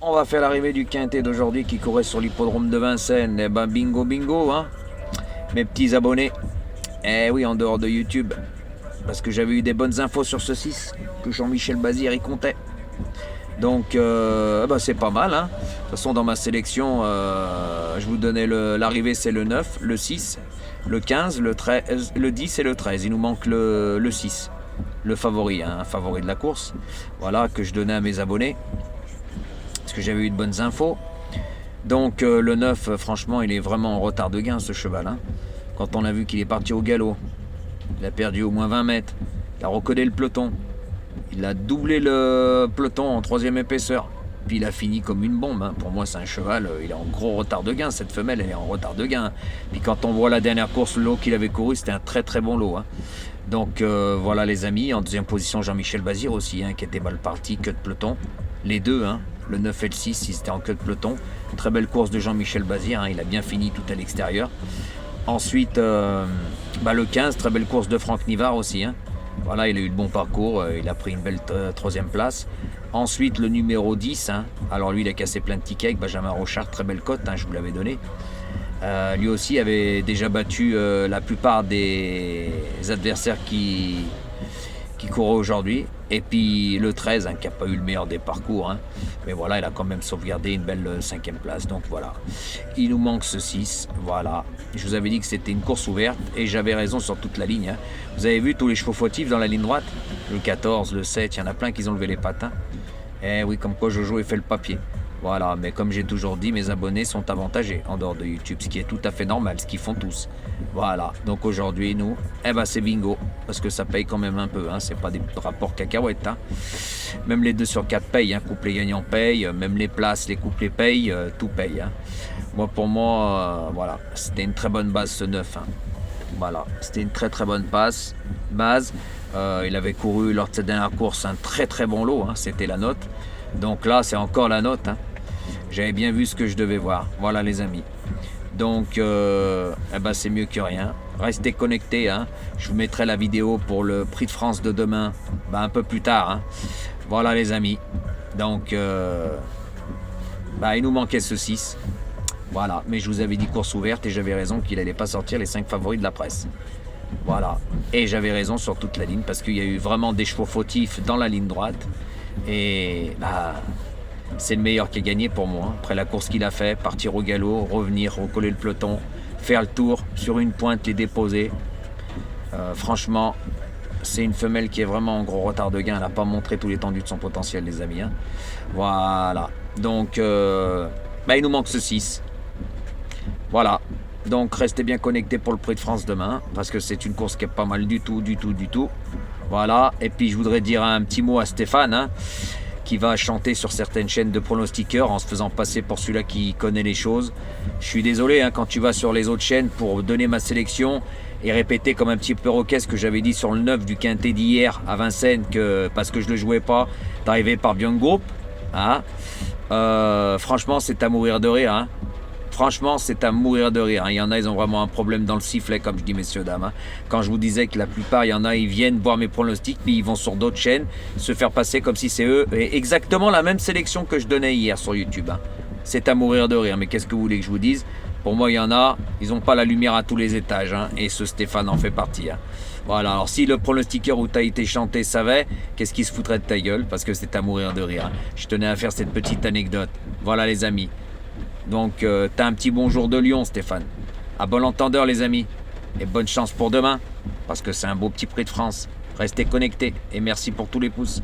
On va faire l'arrivée du quintet d'aujourd'hui qui courait sur l'hippodrome de Vincennes. Eh ben bingo bingo, hein, mes petits abonnés. Eh oui, en dehors de YouTube. Parce que j'avais eu des bonnes infos sur ce 6 que Jean-Michel Bazir y comptait. Donc c'est pas mal, hein. De toute façon, dans ma sélection, je vous donnais l'arrivée, c'est le 9, le 6, le 15, le 13, le 10 et le 13. Il nous manque le 6, le favori, hein, un favori de la course. Voilà, que je donnais à mes abonnés. Parce que j'avais eu de bonnes infos. Donc le 9, franchement, il est vraiment en retard de gain, ce cheval, hein. Quand on a vu qu'il est parti au galop, il a perdu au moins 20 mètres. Il a recollé le peloton. Il a doublé le peloton en troisième épaisseur. Puis il a fini comme une bombe, hein. Pour moi, c'est un cheval, il est en gros retard de gain. Cette femelle, elle est en retard de gain. Puis quand on voit la dernière course, le lot qu'il avait couru, c'était un très très bon lot, hein. Donc voilà les amis. En deuxième position, Jean-Michel Bazir aussi, hein, qui était mal parti, queue de peloton. Les deux, hein, le 9 et le 6, ils étaient en queue de peloton. Très belle course de Jean-Michel Bazir, hein, il a bien fini tout à l'extérieur. Ensuite, le 15, très belle course de Franck Nivard aussi, hein. Voilà, il a eu le bon parcours, il a pris une belle troisième place. Ensuite, le numéro 10, hein, alors lui, il a cassé plein de tickets avec Benjamin Rochard, très belle cote, hein, je vous l'avais donné. Lui aussi avait déjà battu la plupart des adversaires qui couraient aujourd'hui. Et puis le 13, hein, qui n'a pas eu le meilleur des parcours, hein. Mais voilà, il a quand même sauvegardé une belle cinquième place. Donc voilà, il nous manque ce 6. Voilà, je vous avais dit que c'était une course ouverte et j'avais raison sur toute la ligne, hein. Vous avez vu tous les chevaux fautifs dans la ligne droite? Le 14, le 7, il y en a plein qui ont levé les patins. Eh oui, comme quoi Jojo il fait le papier. Voilà, mais comme j'ai toujours dit, mes abonnés sont avantagés en dehors de YouTube, ce qui est tout à fait normal, ce qu'ils font tous. Voilà, donc aujourd'hui, nous, c'est bingo, parce que ça paye quand même un peu, hein, c'est pas des rapports cacahuètes, hein. Même les 2 sur 4 payent, hein, couplet gagnant paye, même les places, les couplets payent, tout paye, hein. Pour moi, voilà, c'était une très bonne base ce 9, hein. Voilà, c'était une très très bonne base. Il avait couru lors de cette dernière course un très très bon lot, hein, c'était la note. Donc là, c'est encore la note, hein. J'avais bien vu ce que je devais voir. Voilà les amis. Donc, c'est mieux que rien. Restez connectés, hein. Je vous mettrai la vidéo pour le Prix de France de demain, un peu plus tard, hein. Voilà les amis. Donc, il nous manquait ce 6. Voilà, mais je vous avais dit course ouverte et j'avais raison qu'il n'allait pas sortir les 5 favoris de la presse. Voilà, et j'avais raison sur toute la ligne parce qu'il y a eu vraiment des chevaux fautifs dans la ligne droite. Et c'est le meilleur qui a gagné pour moi. Après la course qu'il a fait, partir au galop, revenir, recoller le peloton, faire le tour, sur une pointe, les déposer. Franchement, c'est une femelle qui est vraiment en gros retard de gain. Elle n'a pas montré tout l'étendue de son potentiel, les amis, hein. Voilà, donc il nous manque ce 6. Voilà, donc restez bien connectés pour le Prix de France demain, parce que c'est une course qui est pas mal du tout. Voilà, et puis je voudrais dire un petit mot à Stéphane, hein, qui va chanter sur certaines chaînes de pronostiqueurs en se faisant passer pour celui-là qui connaît les choses. Je suis désolé, hein, quand tu vas sur les autres chaînes pour donner ma sélection et répéter comme un petit perroquet ce que j'avais dit sur le 9 du quintet d'hier à Vincennes, que parce que je le jouais pas, d'arriver par Bion Group, hein. Franchement, c'est à mourir de rire, hein. Franchement, c'est à mourir de rire, hein. Il y en a, ils ont vraiment un problème dans le sifflet, comme je dis, messieurs, dames, hein. Quand je vous disais que la plupart, il y en a, ils viennent voir mes pronostics, puis ils vont sur d'autres chaînes, se faire passer comme si c'est eux. Et exactement la même sélection que je donnais hier sur YouTube, hein. C'est à mourir de rire, mais qu'est-ce que vous voulez que je vous dise? Pour moi, il y en a, ils n'ont pas la lumière à tous les étages, hein. Et ce Stéphane en fait partie, hein. Voilà, alors si le pronostiqueur où tu as été chanté savait, qu'est-ce qu'il se foutrait de ta gueule? Parce que c'est à mourir de rire, hein. Je tenais à faire cette petite anecdote. Voilà les amis. Donc, t'as un petit bonjour de Lyon, Stéphane. À bon entendeur, les amis. Et bonne chance pour demain, parce que c'est un beau petit Prix de France. Restez connectés et merci pour tous les pouces.